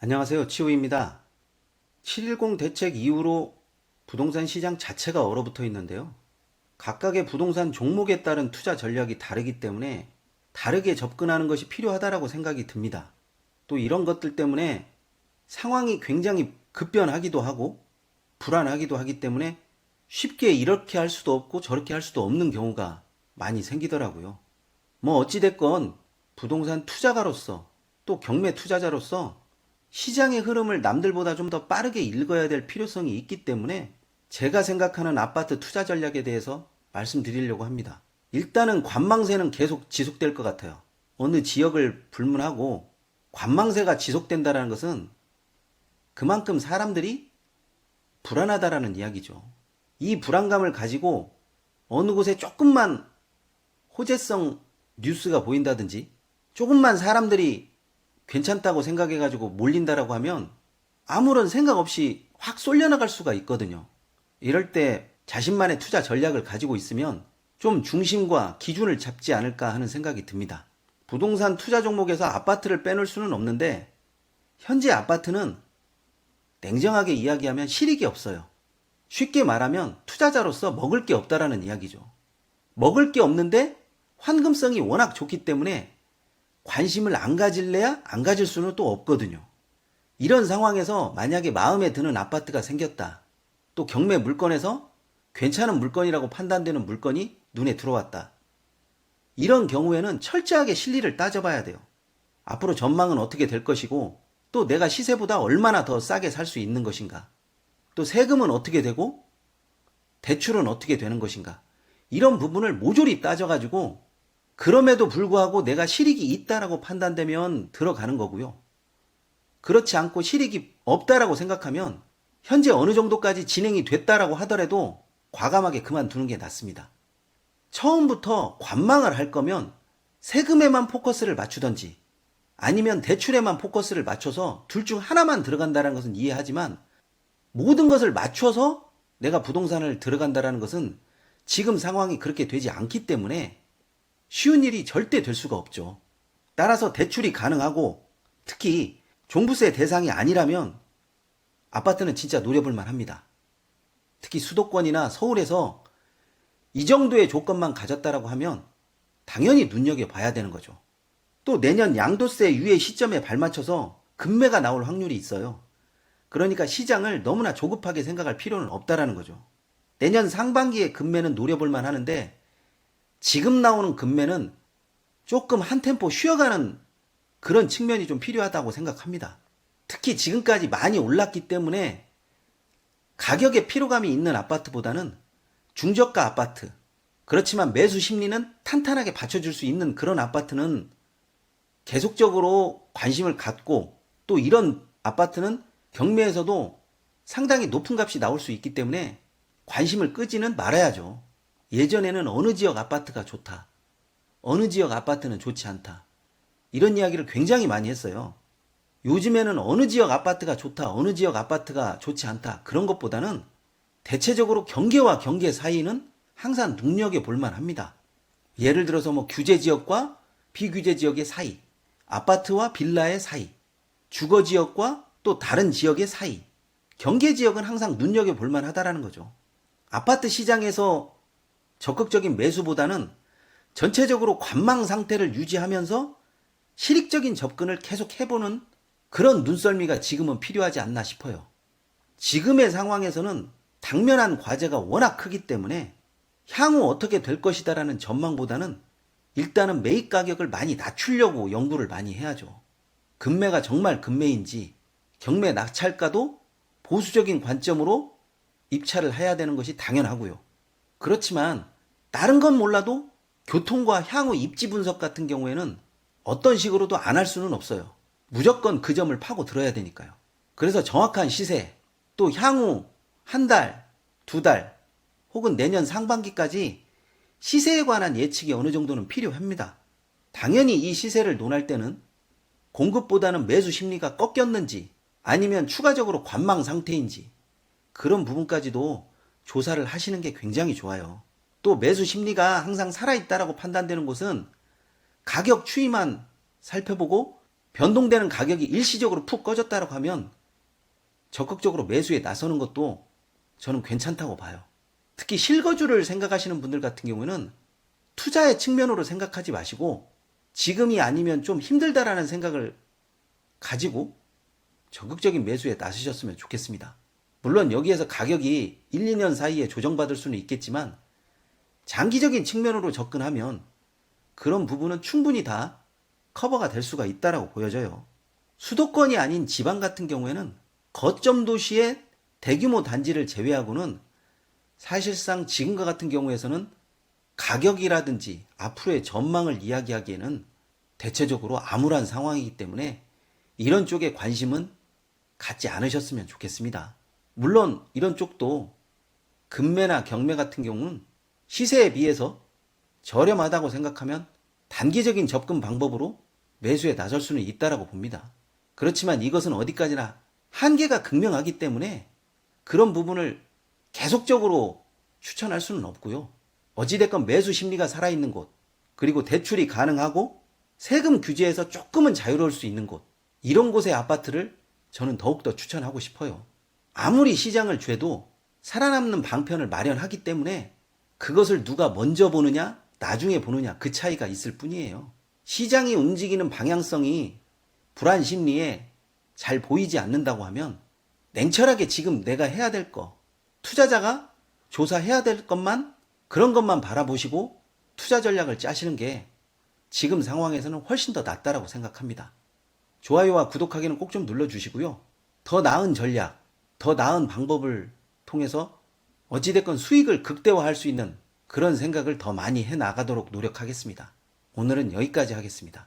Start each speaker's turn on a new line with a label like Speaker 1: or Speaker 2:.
Speaker 1: 안녕하세요. 치우입니다. 7.10 대책 이후로 부동산 시장 자체가 얼어붙어 있는데요. 각각의 부동산 종목에 따른 투자 전략이 다르기 때문에 다르게 접근하는 것이 필요하다고 생각이 듭니다. 또 이런 것들 때문에 상황이 굉장히 급변하기도 하고 불안하기도 하기 때문에 쉽게 이렇게 할 수도 없고 저렇게 할 수도 없는 경우가 많이 생기더라고요. 뭐 어찌됐건 부동산 투자가로서 또 경매 투자자로서 시장의 흐름을 남들보다 좀 더 빠르게 읽어야 될 필요성이 있기 때문에 제가 생각하는 아파트 투자 전략에 대해서 말씀드리려고 합니다. 일단은 관망세는 계속 지속될 것 같아요. 어느 지역을 불문하고 관망세가 지속된다는 것은 그만큼 사람들이 불안하다라는 이야기죠. 이 불안감을 가지고 어느 곳에 조금만 호재성 뉴스가 보인다든지 조금만 사람들이 괜찮다고 생각해가지고 몰린다라고 하면 아무런 생각 없이 확 쏠려나갈 수가 있거든요. 이럴 때 자신만의 투자 전략을 가지고 있으면 좀 중심과 기준을 잡지 않을까 하는 생각이 듭니다. 부동산 투자 종목에서 아파트를 빼놓을 수는 없는데 현재 아파트는 냉정하게 이야기하면 실익이 없어요. 쉽게 말하면 투자자로서 먹을 게 없다라는 이야기죠. 먹을 게 없는데 환금성이 워낙 좋기 때문에 관심을 안 가질래야 안 가질 수는 또 없거든요. 이런 상황에서 만약에 마음에 드는 아파트가 생겼다. 또 경매 물건에서 괜찮은 물건이라고 판단되는 물건이 눈에 들어왔다. 이런 경우에는 철저하게 실리를 따져봐야 돼요. 앞으로 전망은 어떻게 될 것이고 또 내가 시세보다 얼마나 더 싸게 살 수 있는 것인가. 또 세금은 어떻게 되고 대출은 어떻게 되는 것인가. 이런 부분을 모조리 따져가지고 그럼에도 불구하고 내가 실익이 있다라고 판단되면 들어가는 거고요. 그렇지 않고 실익이 없다라고 생각하면 현재 어느 정도까지 진행이 됐다라고 하더라도 과감하게 그만두는 게 낫습니다. 처음부터 관망을 할 거면 세금에만 포커스를 맞추던지 아니면 대출에만 포커스를 맞춰서 둘 중 하나만 들어간다는 것은 이해하지만 모든 것을 맞춰서 내가 부동산을 들어간다는 것은 지금 상황이 그렇게 되지 않기 때문에 쉬운 일이 절대 될 수가 없죠. 따라서 대출이 가능하고 특히 종부세 대상이 아니라면 아파트는 진짜 노려볼만 합니다. 특히 수도권이나 서울에서 이 정도의 조건만 가졌다라고 하면 당연히 눈여겨봐야 되는 거죠. 또 내년 양도세 유예 시점에 발맞춰서 급매가 나올 확률이 있어요. 그러니까 시장을 너무나 조급하게 생각할 필요는 없다라는 거죠. 내년 상반기에 급매는 노려볼만 하는데 지금 나오는 급매는 조금 한 템포 쉬어가는 그런 측면이 좀 필요하다고 생각합니다. 특히 지금까지 많이 올랐기 때문에 가격에 피로감이 있는 아파트보다는 중저가 아파트, 그렇지만 매수 심리는 탄탄하게 받쳐줄 수 있는 그런 아파트는 계속적으로 관심을 갖고 또 이런 아파트는 경매에서도 상당히 높은 값이 나올 수 있기 때문에 관심을 끄지는 말아야죠. 예전에는 어느 지역 아파트가 좋다. 어느 지역 아파트는 좋지 않다. 이런 이야기를 굉장히 많이 했어요. 요즘에는 어느 지역 아파트가 좋다. 어느 지역 아파트가 좋지 않다. 그런 것보다는 대체적으로 경계와 경계 사이는 항상 눈여겨볼 만합니다. 예를 들어서 뭐 규제 지역과 비규제 지역의 사이, 아파트와 빌라의 사이, 주거 지역과 또 다른 지역의 사이, 경계 지역은 항상 눈여겨볼 만하다라는 거죠. 아파트 시장에서 적극적인 매수보다는 전체적으로 관망 상태를 유지하면서 실익적인 접근을 계속 해보는 그런 눈썰미가 지금은 필요하지 않나 싶어요. 지금의 상황에서는 당면한 과제가 워낙 크기 때문에 향후 어떻게 될 것이다라는 전망보다는 일단은 매입 가격을 많이 낮추려고 연구를 많이 해야죠. 급매가 정말 급매인지 경매 낙찰가도 보수적인 관점으로 입찰을 해야 되는 것이 당연하고요. 그렇지만 다른 건 몰라도 교통과 향후 입지 분석 같은 경우에는 어떤 식으로도 안 할 수는 없어요. 무조건 그 점을 파고 들어야 되니까요. 그래서 정확한 시세, 또 향후 한 달, 두 달, 혹은 내년 상반기까지 시세에 관한 예측이 어느 정도는 필요합니다. 당연히 이 시세를 논할 때는 공급보다는 매수 심리가 꺾였는지 아니면 추가적으로 관망 상태인지 그런 부분까지도 조사를 하시는 게 굉장히 좋아요. 또 매수 심리가 항상 살아있다라고 판단되는 곳은 가격 추이만 살펴보고 변동되는 가격이 일시적으로 푹 꺼졌다고 하면 적극적으로 매수에 나서는 것도 저는 괜찮다고 봐요. 특히 실거주를 생각하시는 분들 같은 경우에는 투자의 측면으로 생각하지 마시고 지금이 아니면 좀 힘들다라는 생각을 가지고 적극적인 매수에 나서셨으면 좋겠습니다. 물론 여기에서 가격이 1, 2년 사이에 조정받을 수는 있겠지만 장기적인 측면으로 접근하면 그런 부분은 충분히 다 커버가 될 수가 있다라고 보여져요. 수도권이 아닌 지방 같은 경우에는 거점 도시의 대규모 단지를 제외하고는 사실상 지금과 같은 경우에서는 가격이라든지 앞으로의 전망을 이야기하기에는 대체적으로 암울한 상황이기 때문에 이런 쪽에 관심은 갖지 않으셨으면 좋겠습니다. 물론 이런 쪽도 금매나 경매 같은 경우는 시세에 비해서 저렴하다고 생각하면 단기적인 접근 방법으로 매수에 나설 수는 있다라고 봅니다. 그렇지만 이것은 어디까지나 한계가 극명하기 때문에 그런 부분을 계속적으로 추천할 수는 없고요. 어찌됐건 매수 심리가 살아있는 곳, 그리고 대출이 가능하고 세금 규제에서 조금은 자유로울 수 있는 곳, 이런 곳의 아파트를 저는 더욱더 추천하고 싶어요. 아무리 시장을 죄도 살아남는 방편을 마련하기 때문에 그것을 누가 먼저 보느냐, 나중에 보느냐 그 차이가 있을 뿐이에요. 시장이 움직이는 방향성이 불안 심리에 잘 보이지 않는다고 하면 냉철하게 지금 내가 해야 될 거, 투자자가 조사해야 될 것만 그런 것만 바라보시고 투자 전략을 짜시는 게 지금 상황에서는 훨씬 더 낫다라고 생각합니다. 좋아요와 구독하기는 꼭 좀 눌러주시고요. 더 나은 전략, 더 나은 방법을 통해서 어찌됐건 수익을 극대화할 수 있는 그런 생각을 더 많이 해나가도록 노력하겠습니다. 오늘은 여기까지 하겠습니다.